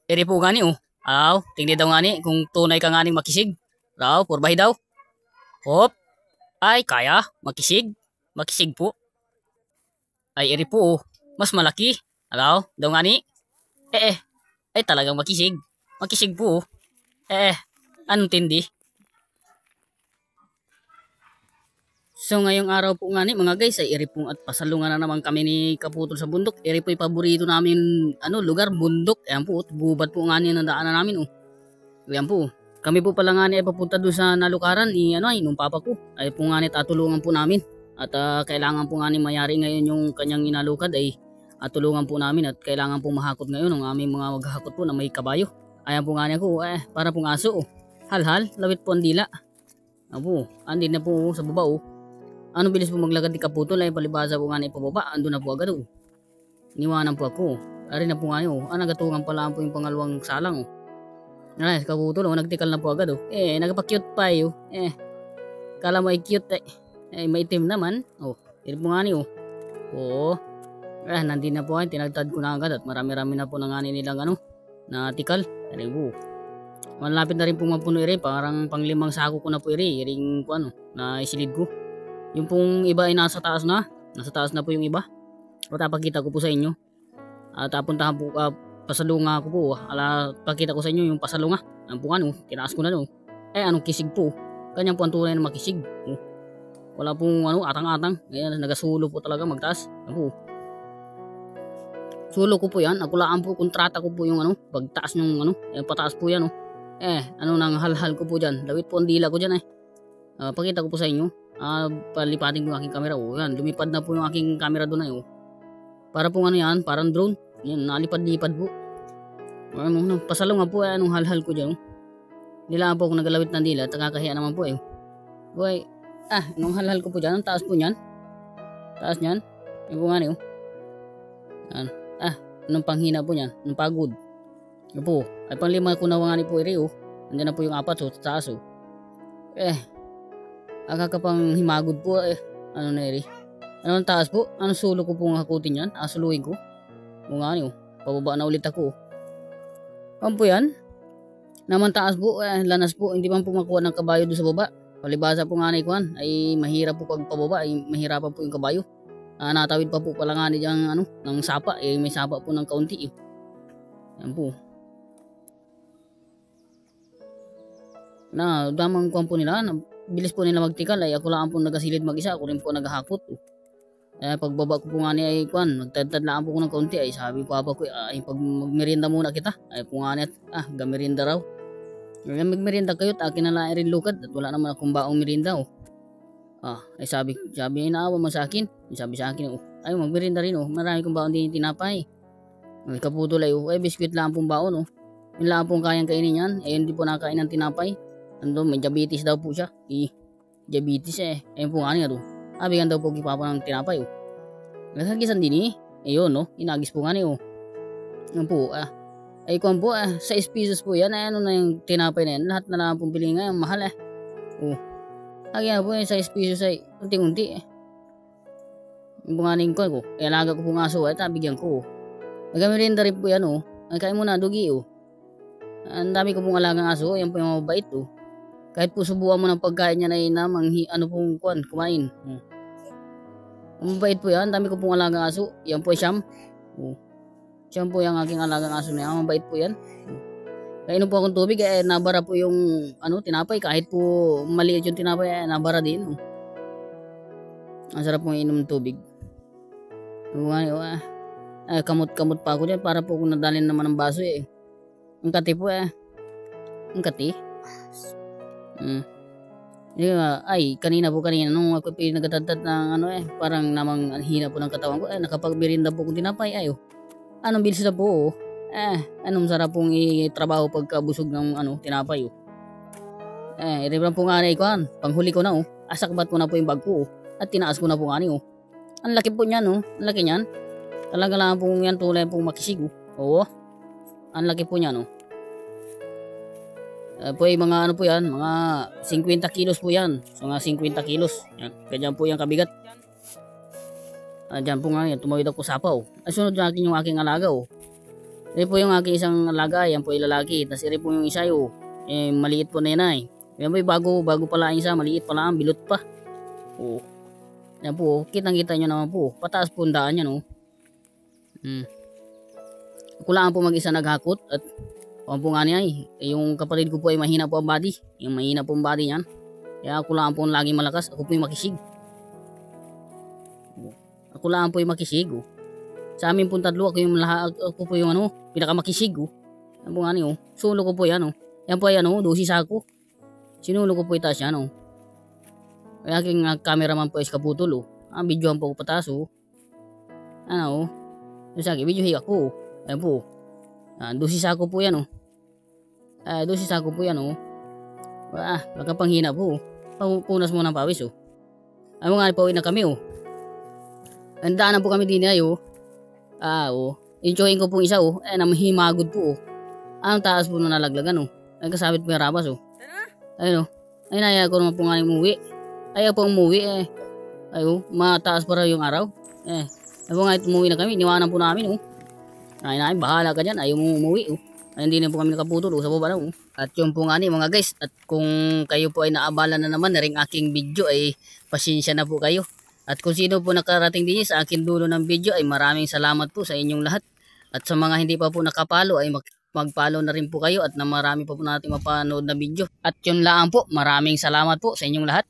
Eri po gani oh. Aw, tingdi daw ngani kung tunay ka nganing makisig. Raw, purbahi daw. Hop, ay kaya, makisig. Makisig po. Ay eri po oh. Mas malaki. Raw, daw ngani. Ay talagang makisig. Makisig po oh. Anong tindi? So ngayong araw po nga ni mga guys ay iri pong at pasalungan na naman kami ni Kaputol sa bundok. Iri po yung paborito namin lugar, bundok. Ayan po, gubat po nga ni ang daanan namin oh. Ayan po. Kami po pala nga ni ay papunta doon sa nalukaran ni nung papa ko. Ay po nga ni tatulungan po namin. At kailangan po nga ni mayari ngayon yung kanyang inalukad ay tulungan po namin at kailangan po mahakot ngayon ng aming mga maghahakot po na may kabayo. Ayan po nga ni ako para pong aso oh. Halhal, lawit po ang dila. Apo, andin na po sa baba oh. Ano bilis po maglakad ni Kaputol ay palibasa po nga na ipababa. Ando na po agad oh. Niwanan po ako. Ari na po nga oh. Nagatungan pala po yung pangalawang salang oh. Ay, Kaputol oh. Nagtikal na po agad oh. Nagpa-cute pa oh. Kala mo ay cute maitim naman. Oh, ito po nga ni oh. Oo. Nandun na po ay tinagtad ko na agad at marami-rami na po na nga nilang na tikal. Ari po. Malapit na rin po mapuno iri. Parang panglimang sako ko na po iri. Iring po na isilid ko. Yung pong iba ay nasa taas na. Nasa taas na po yung iba. O tapakita ko po sa inyo. At puntahan po, pasalunga ko po. Pakita ko sa inyo yung pasalunga. Ang po tinaas ko na no. Anong kisig po. Kanyang po ang tunay na makisig. Wala pong atang-atang. Ayan, nagasulo po talaga magtaas. Ako. Sulo ko po yan. Akulaan po, kontrata ko po yung pagtaas ng pataas po yan nang halhal ko po dyan. Lawit po ang dila ko dyan pakita ko po sa inyo. Palipatin ko yung aking camera yan, lumipad na po yung aking camera doon para po yan, parang drone yan, nalipad-lipad po pasalong nga po anong halhal ko dyan nila po ako nagalawit ng dila at nakakahiya naman po boy, anong halhal ko po dyan, ang taas po nyan taas nyan, yung po nga yan, anong panghina po nyan, anong pagod yun po, ay panglima ko na nga ni po nandiyan na po yung apat sa taas kakapang himagod po ano na eri. Anong taas po? Anong sulo ko pong hakutin yan? Suluhin ko. O nga pababa na ulit ako. Ano po yan? Naman taas po, lanas po. Hindi man po makuha ng kabayo doon sa baba. Palibasa po nga na ikuan ay mahirap po pag pababa. Ay mahirapan po yung kabayo. Natawid pa po pala nga niyang ng sapa. May sapa po ng kaunti. Yan po. Damang kuwan po nila. Bilis po nila magtikal ay ako lang po nagasilid mag-isa, ako rin po naghahakot pagbaba ko po nga ni ay kuan nagtadtad lang po ko ng kaunti ay sabi ko papa ko ay pag magmerienda muna kita ay po nga ni gamerienda raw magmerienda kayo at akin na lang rin lukad at wala naman akong baong merienda ay sabi inaawa mo sa akin sabi sa akin ay magmerienda rin marami kong baon din tinapay ay Kaputol ay biskwit lang pong baon yun lang pong kayang kainin yan hindi po nakain ng tinapay. May diabetes daw po siya. Diabetes ayun po nga niya Abigan daw po gipapa ng tinapay Naghagisan din yun inagis po nga niya Yan po ay kung po 6 pesos po yan ano na yung tinapay na yan. Lahat na lang pong pili ngayon mahal Agyan po yung 6 pesos ay unti-unti yung po nga niya ko alaga ko po nga aso bigyan ko nagamirinda rin po yan ay kain mo na dugi ang dami ko pong alagang aso yan po yung mabait kahit po subukan mo ng pagkain niya na pong kumain. Mabait po yan. Dami ko pong alagang aso. Yan po ay Siyam. Siyam po yung aking alagang aso na yan. Mabait po yan. Kainom po akong tubig. Nabara po yung tinapay. Kahit po maliit yung tinapay, nabara din. Ang sarap pong inom ng tubig. Kamot-kamot pa ako dyan. Para po kung nadalin naman ng baso Ang kati po Ang kati. Kanina nung ako nagtatad ng parang namang hina po ng katawan ko nakapagmerienda po kung tinapay anong bilis na po anong sarap pong i-trabaho pagkabusog ng tinapay ito lang po nga panghuli ko na asakbat ko na po yung bag ko at tinaas ko na po nga ang laki po niyan ang laki niyan talaga lang po yan tulad pong makisig ang laki po niyan po ay mga po yan, mga 50 kilos po yan. So mga 50 kilos. Yan. Ganyan po yung kabigat. Diyan po nga yan, tumawid ako sapaw. Ay sunod na akin yung aking alaga Iri po yung aking isang alaga, yan po yung lalaki. Tapos iri po yung isa yung maliit po na yan ay. Yan po yung bago pala ang isa, maliit pala ang bilot pa. Oo. Yan po, kitang-kita nyo naman po. Pataas po ang daan yan, oh. Ako lang po mag-isa naghakot at ang po nga niya yung kapatid ko po ay mahina po ang body. Yung mahina po ang body niyan. Kaya ako lang po ang laging malakas. Ako po yung makisig. Ako lang po yung makisig. Oh. Sa amin po tatlo, ako po yung pinakamakisig. Oh. Yan po nga niyo. Sulo ko po yan. Oh. Yan po ay dosis ako. Sinulo ko po itaas yan. Oh. Kaya aking cameraman po is kaputol. Oh. Ang videohan po ko pataas. Oh. Ano? Yung sa akin, videohi ako. Ayan po. Dosis ako po yan. Oh. Dosis ako po yan. Oh. Nakapanghina po. Punas mo ng pawis. Oh. Ay mga pauwi na kami. Oh. Handaan na po kami din ay. Oh. Oh. Enjoyin ko po isa. Oh. Namahimagod po. Oh. Ang taas po na nalaglagan. Oh. Ay kasabit po yung rabas. Oh. Ayun. Oh. Ay naya ko naman po nga umuwi. Ayaw po umuwi. Oh. Mataas pa raw yung araw. Ay po nga umuwi na kami. Iniwanan po namin. Oh. Ay bahala ka dyan. Ayaw mo umuwi. Oh. Ay, hindi na po kami nakaputol. Sa baba na. Oh. At yung po nga ni mga guys. At kung kayo po ay naabala na naman na rin aking video ay pasensya na po kayo. At kung sino po nakarating din sa akin dulo ng video ay maraming salamat po sa inyong lahat. At sa mga hindi pa po nakapalo ay mag-follow na rin po kayo at na marami pa po natin mapanood na video. At yun lang po. Maraming salamat po sa inyong lahat.